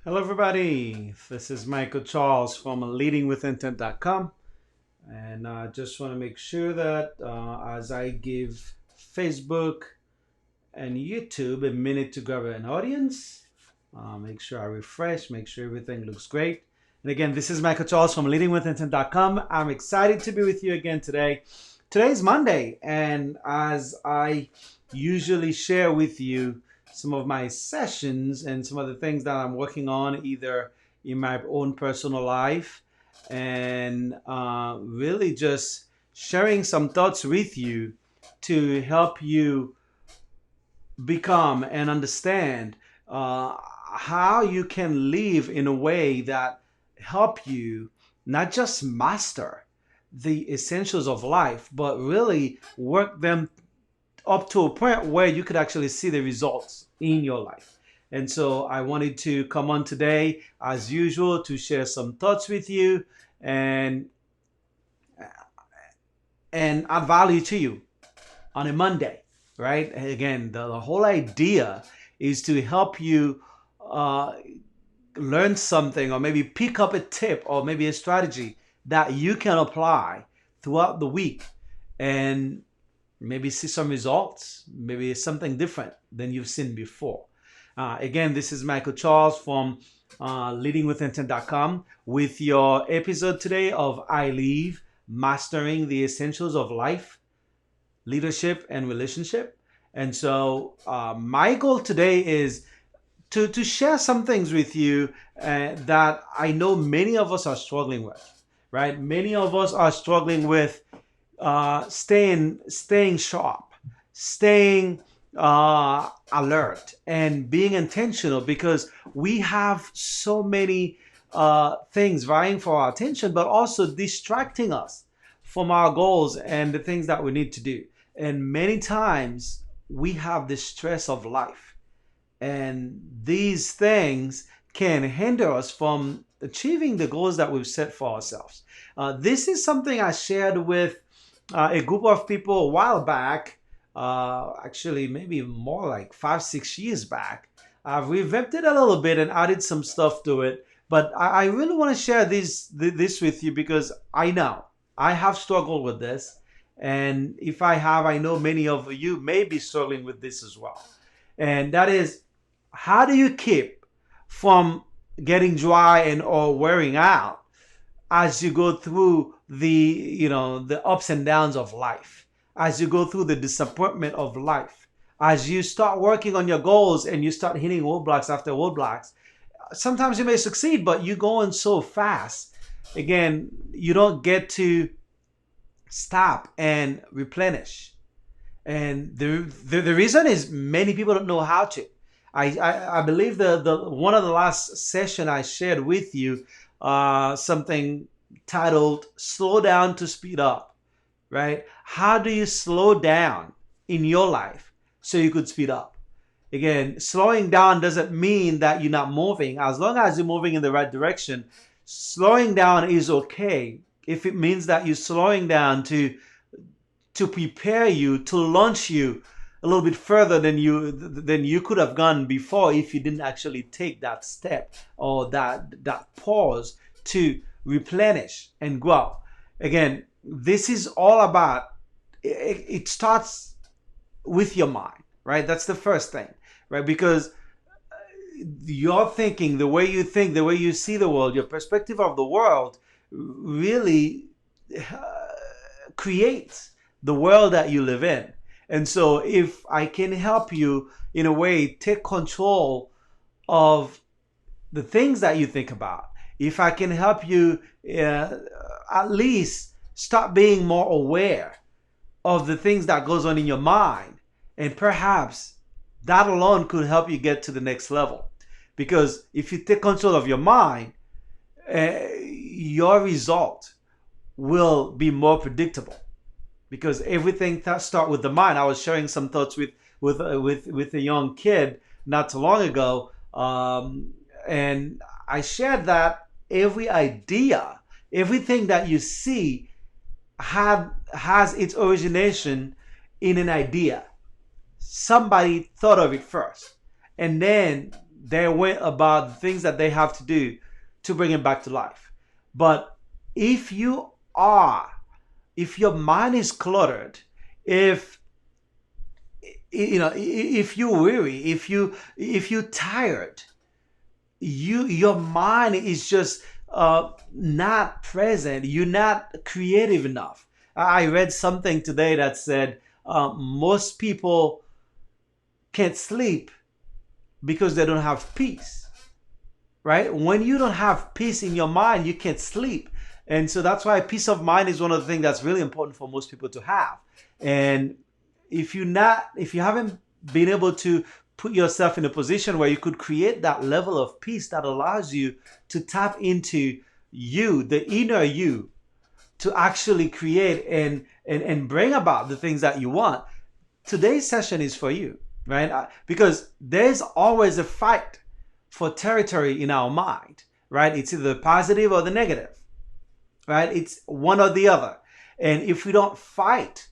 Hello, everybody. This is Michael Charles from leadingwithintent.com. And I just want to make sure that as I give Facebook and YouTube a minute to grab an audience, make sure I refresh, make sure everything looks great. And again, this is Michael Charles from leadingwithintent.com. I'm excited to be with you again today. Today's Monday, and as I usually share with you some of my sessions and some of the things that I'm working on, either in my own personal life and really just sharing some thoughts with you to help you become and understand how you can live in a way that help you not just master the essentials of life, but really work them up to a point where you could actually see the results in your life. And so I wanted to come on today, as usual, to share some thoughts with you and add value to you on a Monday, right? Again, the whole idea is to help you uh, learn something or maybe pick up a tip or maybe a strategy that you can apply throughout the week and maybe see some results, maybe something different than you've seen before. Again, this is Michael Charles from leadingwithintent.com with your episode today of iLive, Mastering the Essentials of Life, Leadership, and Relationship. And so my goal today is to share some things with you that I know many of us are struggling with, right? Many of us are struggling with staying sharp, staying alert, and being intentional because we have so many things vying for our attention, but also distracting us from our goals and the things that we need to do. And many times we have the stress of life, and these things can hinder us from achieving the goals that we've set for ourselves. This is something I shared with a group of people a while back, actually maybe more like 5, 6 years back. I've revamped it a little bit and added some stuff to it, but I really want to share this with you because I know I have struggled with this, and if I have, I know many of you may be struggling with this as well. And that is, how do you keep from getting dry and or wearing out as you go through the ups and downs of life, as you go through the disappointment of life, as you start working on your goals and you start hitting roadblocks after roadblocks. Sometimes you may succeed, but you're going so fast, again, you don't get to stop and replenish. And the reason is many people don't know how to. I believe the one of the last session I shared with you, something titled "Slow Down to Speed Up." Right? How do you slow down in your life so you could speed up? Again, slowing down doesn't mean that you're not moving. As long as you're moving in the right direction, slowing down is okay. If it means that you're slowing down to prepare you, to launch you a little bit further than you could have gone before if you didn't actually take that step or that pause to replenish and grow. Again, this is all about it starts with your mind, right? That's the first thing, right? Because your thinking, the way you think, the way you see the world, your perspective of the world really creates the world that you live in. And so if I can help you in a way take control of the things that you think about, if I can help you at least start being more aware of the things that goes on in your mind, and perhaps that alone could help you get to the next level. Because if you take control of your mind, your result will be more predictable because everything starts with the mind. I was sharing some thoughts with a young kid not too long ago, and I shared that every idea, everything that you see, has its origination in an idea. Somebody thought of it first, and then they went about the things that they have to do to bring him back to life. But if you are, if your mind is cluttered, if if you're weary, if you're tired, your mind is just not present. You're not creative enough. I read something today that said most people can't sleep because they don't have peace. Right? When you don't have peace in your mind, you can't sleep. And so that's why peace of mind is one of the things that's really important for most people to have. And if you haven't been able to put yourself in a position where you could create that level of peace that allows you to tap into you, the inner you, to actually create and bring about the things that you want, today's session is for you, right? Because there's always a fight for territory in our mind, right? It's either the positive or the negative, right? It's one or the other. And if we don't fight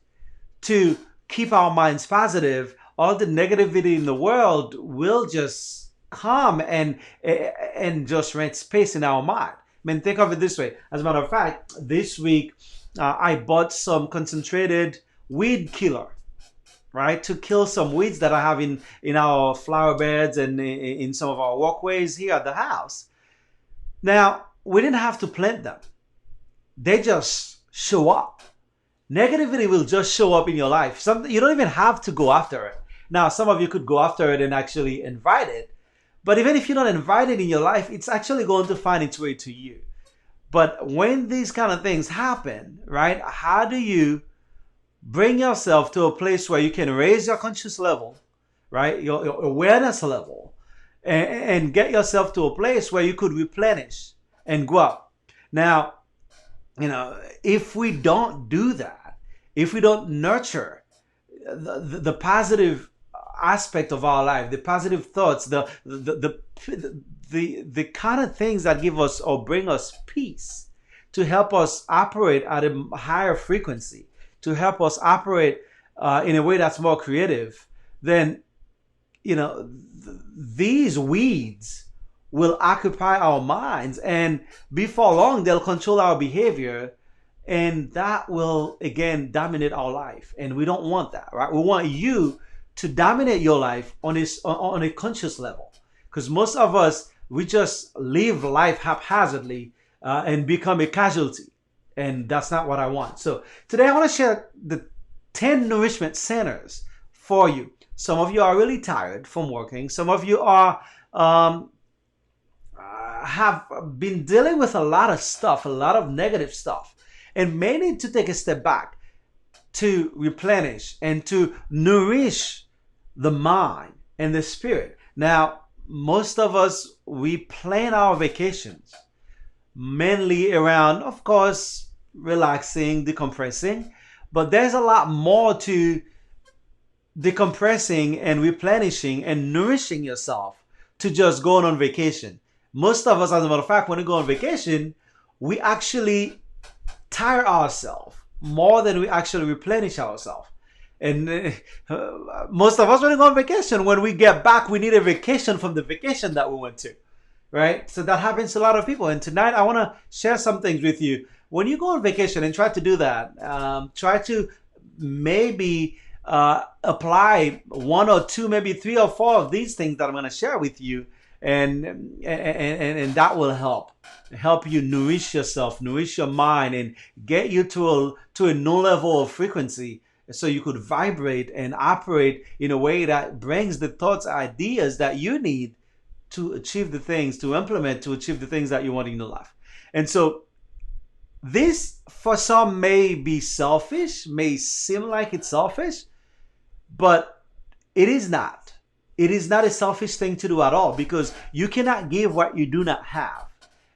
to keep our minds positive, all the negativity in the world will just come and just rent space in our mind. I mean, think of it this way. As a matter of fact, this week I bought some concentrated weed killer, right, to kill some weeds that I have in our flower beds and in some of our walkways here at the house. Now, we didn't have to plant them. They just show up. Negativity will just show up in your life. You don't even have to go after it. Now, some of you could go after it and actually invite it. But even if you don't invite it in your life, it's actually going to find its way to you. But when these kind of things happen, right, how do you bring yourself to a place where you can raise your conscious level, right, your awareness level, and get yourself to a place where you could replenish and go up? Now, if we don't do that, if we don't nurture the positive aspect of our life, the positive thoughts, the kind of things that give us or bring us peace, to help us operate at a higher frequency, to help us operate in a way that's more creative, then these weeds will occupy our minds, and before long they'll control our behavior, and that will again dominate our life. And we don't want that, right? We want you to dominate your life on a conscious level, because most of us, we just live life haphazardly and become a casualty, and that's not what I want. So today I want to share the 10 nourishment centers for you. Some of you are really tired from working. Some of you are have been dealing with a lot of stuff, a lot of negative stuff, and may need to take a step back to replenish and to nourish the mind and the spirit. Now, most of us, we plan our vacations mainly around, of course, relaxing, decompressing, but there's a lot more to decompressing and replenishing and nourishing yourself to just going on vacation. Most of us, as a matter of fact, when we go on vacation, we actually tire ourselves more than we actually replenish ourselves. And most of us, when we go on vacation, when we get back, we need a vacation from the vacation that we went to, right? So that happens to a lot of people. And tonight, I want to share some things with you. When you go on vacation and try to do that, try to maybe apply one or two, maybe 3 or 4 of these things that I'm going to share with you, and that will help you nourish yourself, nourish your mind, and get you to a new level of frequency, so you could vibrate and operate in a way that brings the thoughts, ideas that you need to achieve the things, to implement, to achieve the things that you want in your life. And so this, for some, may be selfish, may seem like it's selfish, but it is not. It is not a selfish thing to do at all, because you cannot give what you do not have.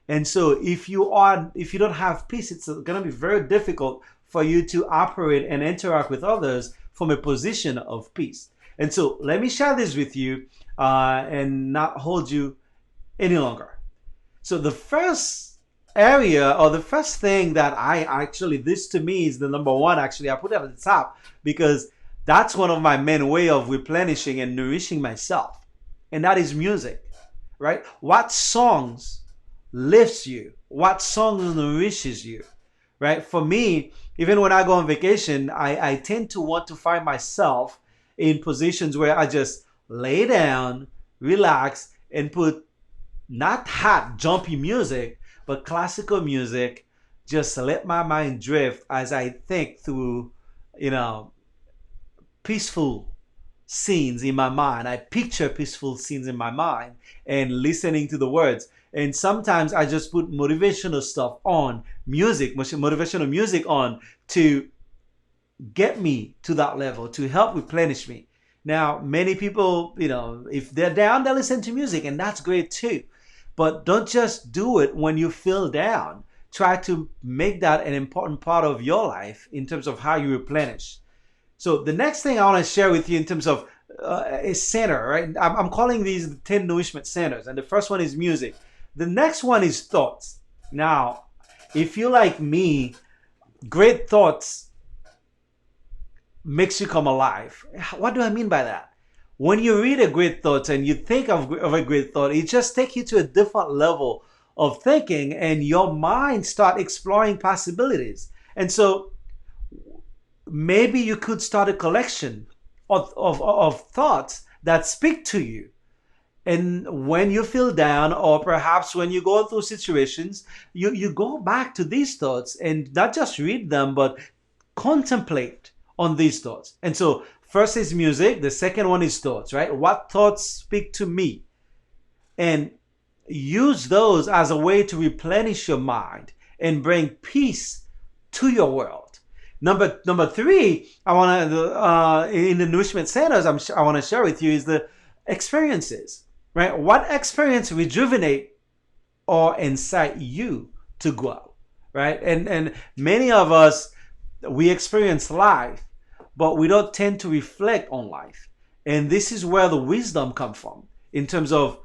And so if you don't have peace, it's going to be very difficult for you to operate and interact with others from a position of peace. And so let me share this with you and not hold you any longer. So the first area, or the first thing that this to me is the number one, actually, I put it at the top because that's one of my main way of replenishing and nourishing myself. And that is music. right? What songs lifts you? What song nourishes you, right? For me, even when I go on vacation, I tend to want to find myself in positions where I just lay down, relax, and put not hot, jumpy music, but classical music. Just let my mind drift as I think through, you know, peaceful scenes in my mind. I picture peaceful scenes in my mind and listening to the words. And sometimes I just put motivational stuff on music, motivational music on to get me to that level, to help replenish me. Now, many people, if they're down, they listen to music, and that's great too. But don't just do it when you feel down. Try to make that an important part of your life in terms of how you replenish. So the next thing I want to share with you in terms of a center, right? I'm calling these the 10 nourishment centers, and the first one is music. The next one is thoughts. Now, if you like me, great thoughts makes you come alive. What do I mean by that? When you read a great thought and you think of a great thought, it just takes you to a different level of thinking, and your mind start exploring possibilities. And so maybe you could start a collection of thoughts that speak to you. And when you feel down, or perhaps when you go through situations, you go back to these thoughts and not just read them, but contemplate on these thoughts. And so first is music, the second one is thoughts, right? What thoughts speak to me? And use those as a way to replenish your mind and bring peace to your world. Number three, I want to in the nourishment centers, I want to share with you is the experiences, right? What experience rejuvenate or incite you to grow, right? And many of us, we experience life, but we don't tend to reflect on life. And this is where the wisdom comes from in terms of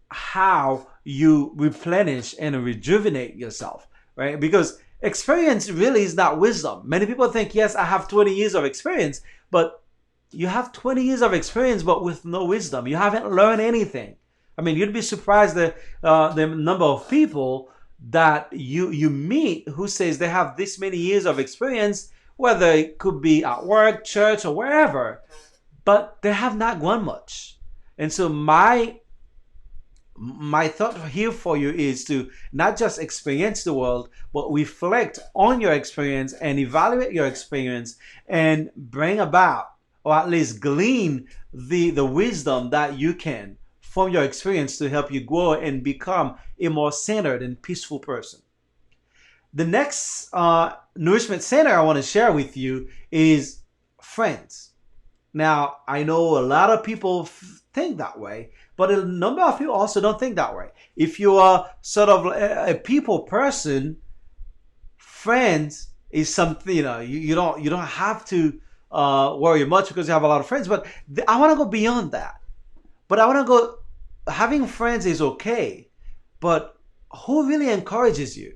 how you replenish and rejuvenate yourself, right? Because experience really is not wisdom. Many people think, yes, I have 20 years of experience, but you have 20 years of experience, but with no wisdom. You haven't learned anything. I mean, you'd be surprised the number of people that you meet who says they have this many years of experience, whether it could be at work, church, or wherever, but they have not grown much. And so my thought here for you is to not just experience the world, but reflect on your experience and evaluate your experience and bring about, or at least glean the wisdom that you can from your experience to help you grow and become a more centered and peaceful person. The next nourishment center I want to share with you is friends. Now, I know a lot of people think that way, but a number of people also don't think that way. If you are sort of a people person, friends is something, you don't have to worry much because you have a lot of friends. But I want to go beyond that. But I want to go, having friends is okay, but who really encourages you?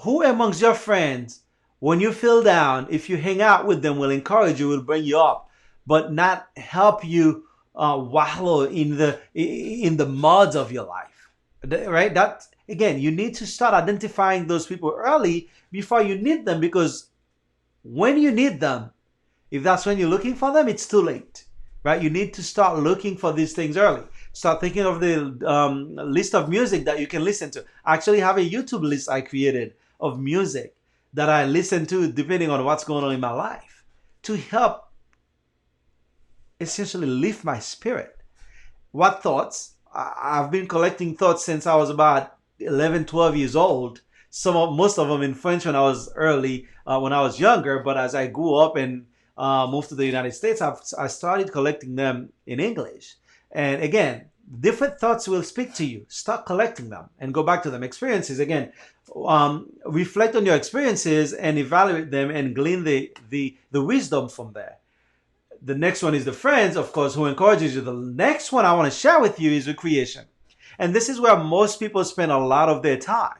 Who amongst your friends, when you feel down, if you hang out with them, will encourage you, will bring you up, but not help you wallow in the muds of your life, right? That again, you need to start identifying those people early before you need them, because when you need them, if that's when you're looking for them, it's too late, right? You need to start looking for these things early. Start thinking of the list of music that you can listen to. I actually have a YouTube list I created of music that I listen to depending on what's going on in my life to help essentially lift my spirit. What thoughts? I've been collecting thoughts since I was about 11, 12 years old. Most of them in French when I was when I was younger. But as I grew up and moved to the United States, I started collecting them in English. And again, different thoughts will speak to you. Start collecting them and go back to them. Experiences, again, reflect on your experiences and evaluate them and glean the wisdom from there. The next one is the friends, of course, who encourages you. The next one I want to share with you is recreation. And this is where most people spend a lot of their time,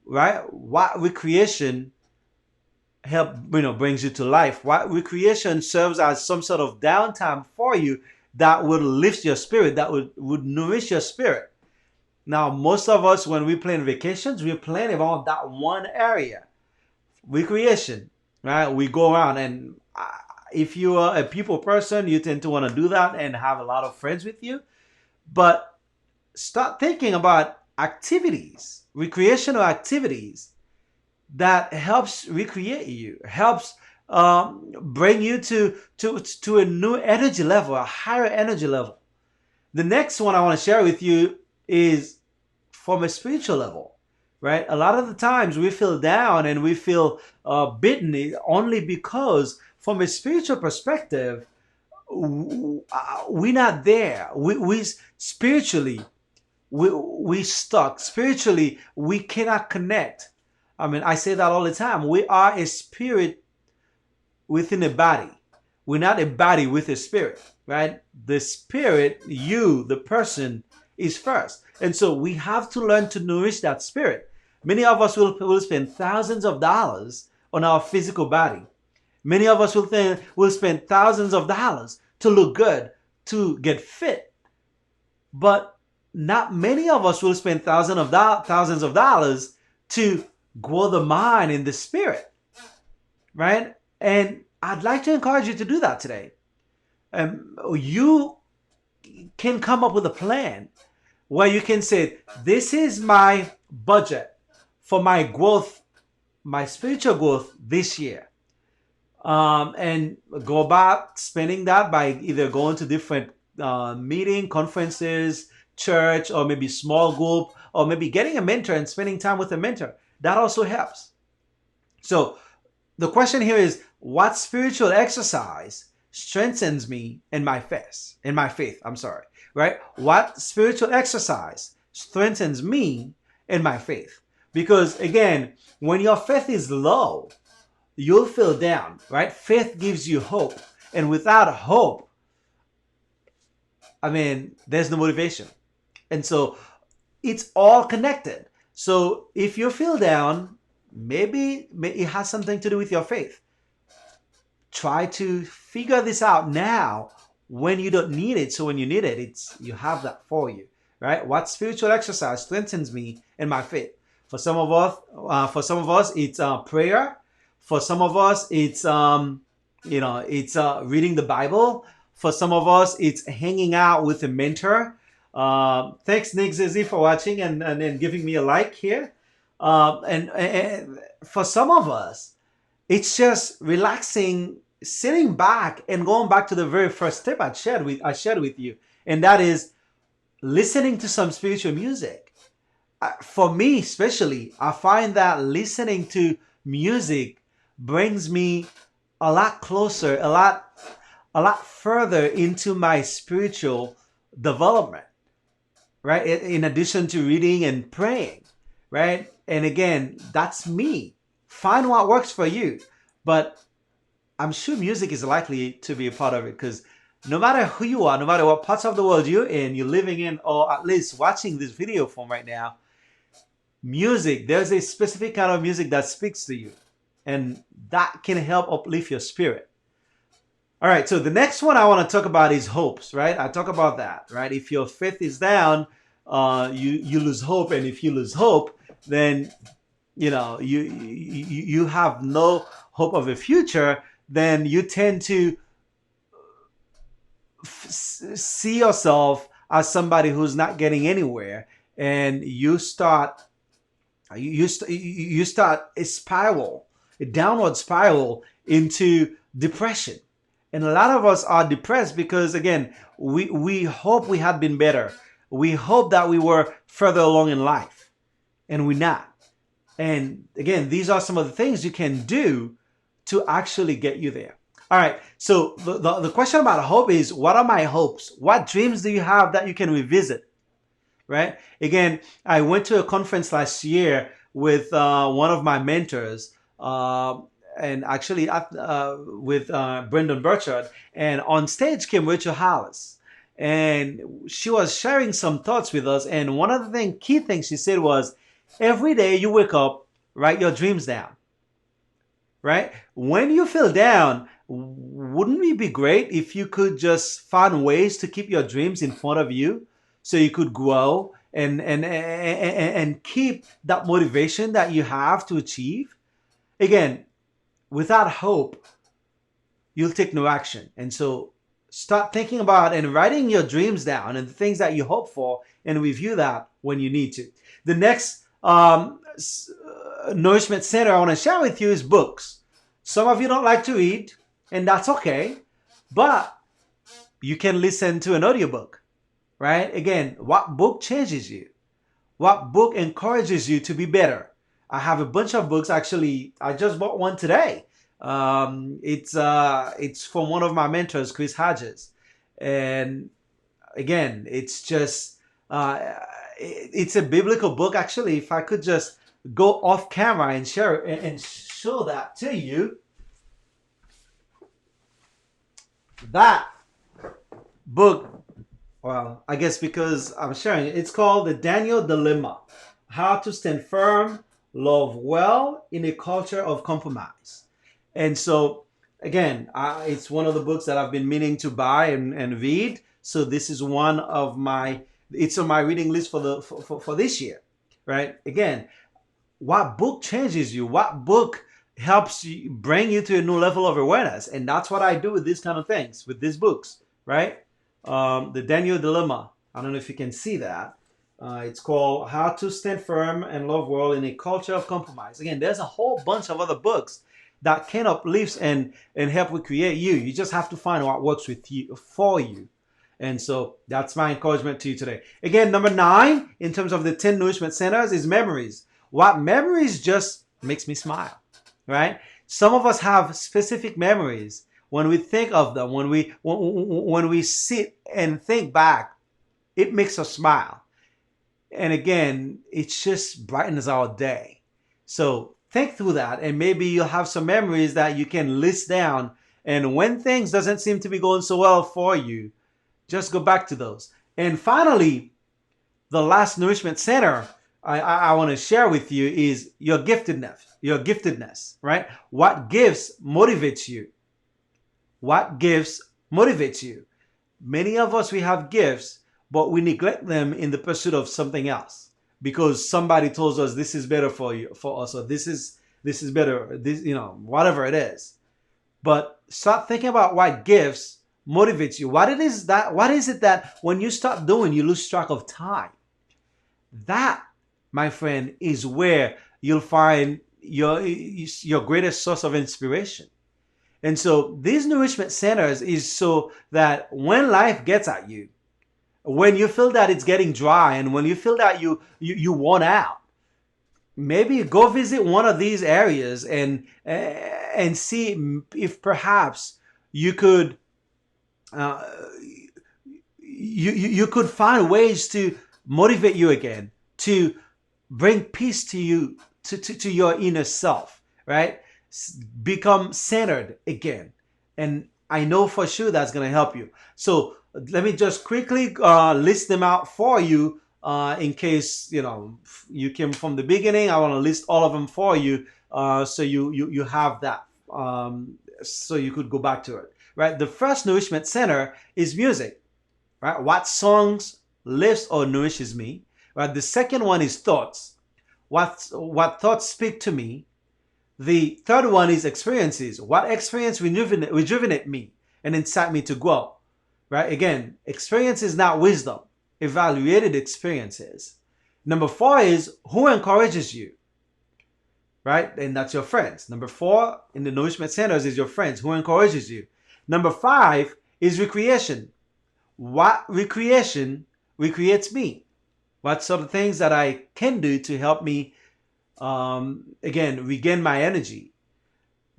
right? What recreation brings you to life? What recreation serves as some sort of downtime for you that would lift your spirit, that would nourish your spirit. Now, most of us, when we plan vacations, we plan about that one area, recreation, right? We go around, and if you are a people person, you tend to want to do that and have a lot of friends with you. But start thinking about activities, recreational activities that helps recreate you, helps bring you to a new energy level, a higher energy level. The next one I want to share with you is from a spiritual level, right? A lot of the times we feel down and we feel beaten only because, from a spiritual perspective, we're not there. We spiritually, we stuck. Spiritually, we cannot connect. I mean, I say that all the time. We are a spirit within a body. We're not a body with a spirit, right? The spirit, you, the person, is first. And so we have to learn to nourish that spirit. Many of us will spend thousands of dollars on our physical body. Many of us will spend thousands of dollars to look good, to get fit. But not many of us will spend thousands of dollars to grow the mind and the spirit, right? And I'd like to encourage you to do that today. You can come up with a plan where you can say, this is my budget for my growth, my spiritual growth this year. And go about spending that by either going to different meeting, conferences, church, or maybe small group, or maybe getting a mentor and spending time with a mentor. That also helps. So the question here is, what spiritual exercise strengthens me in my faith? Right? What spiritual exercise strengthens me in my faith? Because again, when your faith is low, you'll feel down, right? Faith gives you hope. And without hope, I mean, there's no motivation. And so it's all connected. So if you feel down, maybe it has something to do with your faith. Try to figure this out now when you don't need it. So when you need it, you have that for you, right? What spiritual exercise strengthens me in my faith? For some of us, it's prayer. For some of us, it's reading the Bible. For some of us, it's hanging out with a mentor. Thanks, Nick Zizi, for watching and giving me a like here. And for some of us, it's just relaxing, sitting back, and going back to the very first tip I shared with you, and that is listening to some spiritual music. For me, especially, I find that listening to music brings me a lot closer, a lot further into my spiritual development, right? In addition to reading and praying, right? And again, that's me. Find what works for you. But I'm sure music is likely to be a part of it, because no matter who you are, no matter what parts of the world you're living in, or at least watching this video from right now, music, there's a specific kind of music that speaks to you, and that can help uplift your spirit. All right, so the next one I want to talk about is hopes, right? I talk about that, right? If your faith is down, you lose hope, and if you lose hope, then you have no hope of a future. Then you tend to see yourself as somebody who's not getting anywhere, and you start a downward spiral into depression. And a lot of us are depressed because, again, we hope we had been better. We hope that we were further along in life, and we're not. And again, these are some of the things you can do to actually get you there. All right. So the question about hope is, what are my hopes? What dreams do you have that you can revisit? Right? Again, I went to a conference last year with one of my mentors, and actually with Brendan Burchard, and on stage came Rachel Hollis, and she was sharing some thoughts with us. And one of the key things she said was, every day you wake up, write your dreams down. right? When you feel down, wouldn't it be great if you could just find ways to keep your dreams in front of you so you could grow and keep that motivation that you have to achieve? Again, without hope, you'll take no action. And so start thinking about and writing your dreams down and the things that you hope for and review that when you need to. The next nourishment center I want to share with you is books. Some of you don't like to read, and that's okay, but you can listen to an audiobook, right? Again, what book changes you? What book encourages you to be better? I have a bunch of books. Actually, I just bought one today. It's from one of my mentors, Chris Hodges, and again, it's a biblical book. Actually, if I could just go off camera and share and show that to you, that book, well, I guess because I'm sharing it, it's called The Daniel Dilemma: How to Stand Firm, Love Well in a Culture of Compromise. And so, again, it's one of the books that I've been meaning to buy and read. So this is it's on my reading list for this year, right? Again, what book changes you? What book helps you bring you to a new level of awareness? And that's what I do with these kind of things, with these books, right? The Daniel Dilemma. I don't know if you can see that. It's called How to Stand Firm and Love Well in a Culture of Compromise. Again, there's a whole bunch of other books that can uplift and help recreate you. You just have to find what works with you for you. And so that's my encouragement to you today. Again, number 9 in terms of the 10 nourishment centers is memories. What memories just makes me smile, right? Some of us have specific memories. When we think of them, when we sit and think back, it makes us smile. And again, it just brightens our day. So think through that, and maybe you'll have some memories that you can list down. And when things doesn't seem to be going so well for you, just go back to those. And finally, the last nourishment center I want to share with you is your giftedness, right? What gifts motivates you? What gifts motivates you? Many of us, we have gifts, but we neglect them in the pursuit of something else because somebody told us this is better for us, or this is better, whatever it is. But start thinking about what gifts motivates you. What is it that when you start doing, you lose track of time? That, my friend, is where you'll find your greatest source of inspiration. And so these nourishment centers is so that when life gets at you, when you feel that it's getting dry, and when you feel that you worn out, maybe go visit one of these areas and see if perhaps you could you could find ways to motivate you again, to bring peace to you, to your inner self, right? Become centered again. And I know for sure that's going to help you. So let me just quickly list them out for you in case you came from the beginning. I want to list all of them for you so you have that so you could go back to it, right? The first nourishment center is music, right? What songs lifts or nourishes me, right? The second one is thoughts. What thoughts speak to me. The third one is experiences. What experience rejuvenate me and incite me to grow, right? Again, experience is not wisdom. Evaluated experiences. Number 4 is who encourages you, right? And that's your friends. Number 4 in the nourishment centers is your friends. Who encourages you? Number 5 is recreation. What recreation recreates me? What sort of things that I can do to help me again, regain my energy.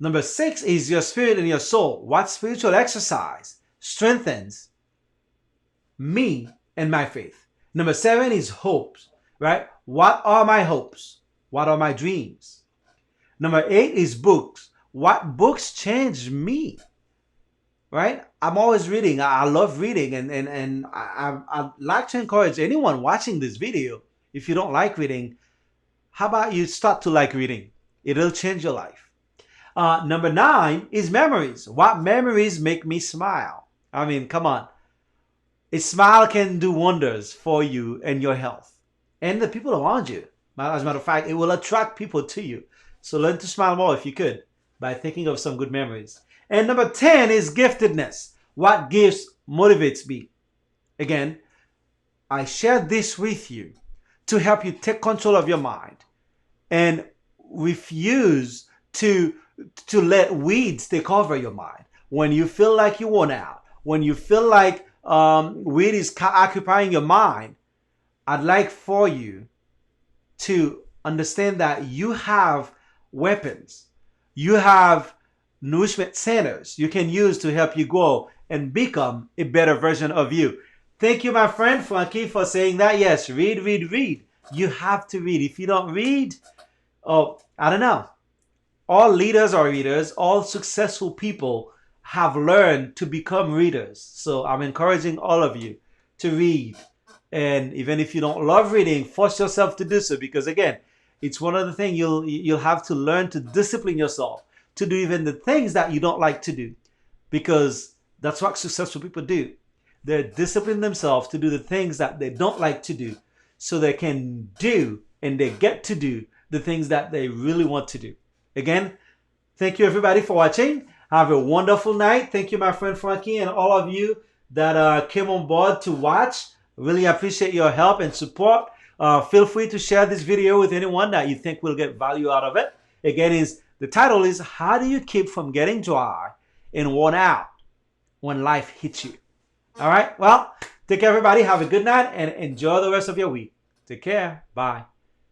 Number 6 is your spirit and your soul. What spiritual exercise strengthens me and my faith? Number 7 is hopes, right? What are my hopes? What are my dreams? Number 8 is books. What books change me? Right? I'm always reading. I love reading, and I'd like to encourage anyone watching this video, if you don't like reading, how about you start to like reading? It'll change your life. Number 9 is memories. What memories make me smile? I mean, come on. A smile can do wonders for you and your health and the people around you. As a matter of fact, it will attract people to you. So learn to smile more if you could by thinking of some good memories. And number 10 is giftedness. What gifts motivates me? Again, I share this with you to help you take control of your mind and refuse to let weeds take over your mind. When you feel like you want out, when you feel like weed is occupying your mind, I'd like for you to understand that you have weapons. You have nourishment centers you can use to help you grow and become a better version of you. Thank you, my friend Frankie, for saying that. Yes, read, read, read. You have to read. If you don't read, oh, I don't know. All leaders are readers. All successful people have learned to become readers. So I'm encouraging all of you to read. And even if you don't love reading, force yourself to do so, because again, it's one of the things you'll have to learn to discipline yourself to do even the things that you don't like to do, because that's what successful people do. They discipline themselves to do the things that they don't like to do so they can do and they get to do the things that they really want to do. Again, thank you everybody for watching. Have a wonderful night. Thank you, my friend Frankie, and all of you that came on board to watch. Really appreciate your help and support. Feel free to share this video with anyone that you think will get value out of it. Again, the title is How Do You Keep from Getting Dry and Worn Out When Life Hits You? All right. Well, take care, everybody. Have a good night and enjoy the rest of your week. Take care. Bye.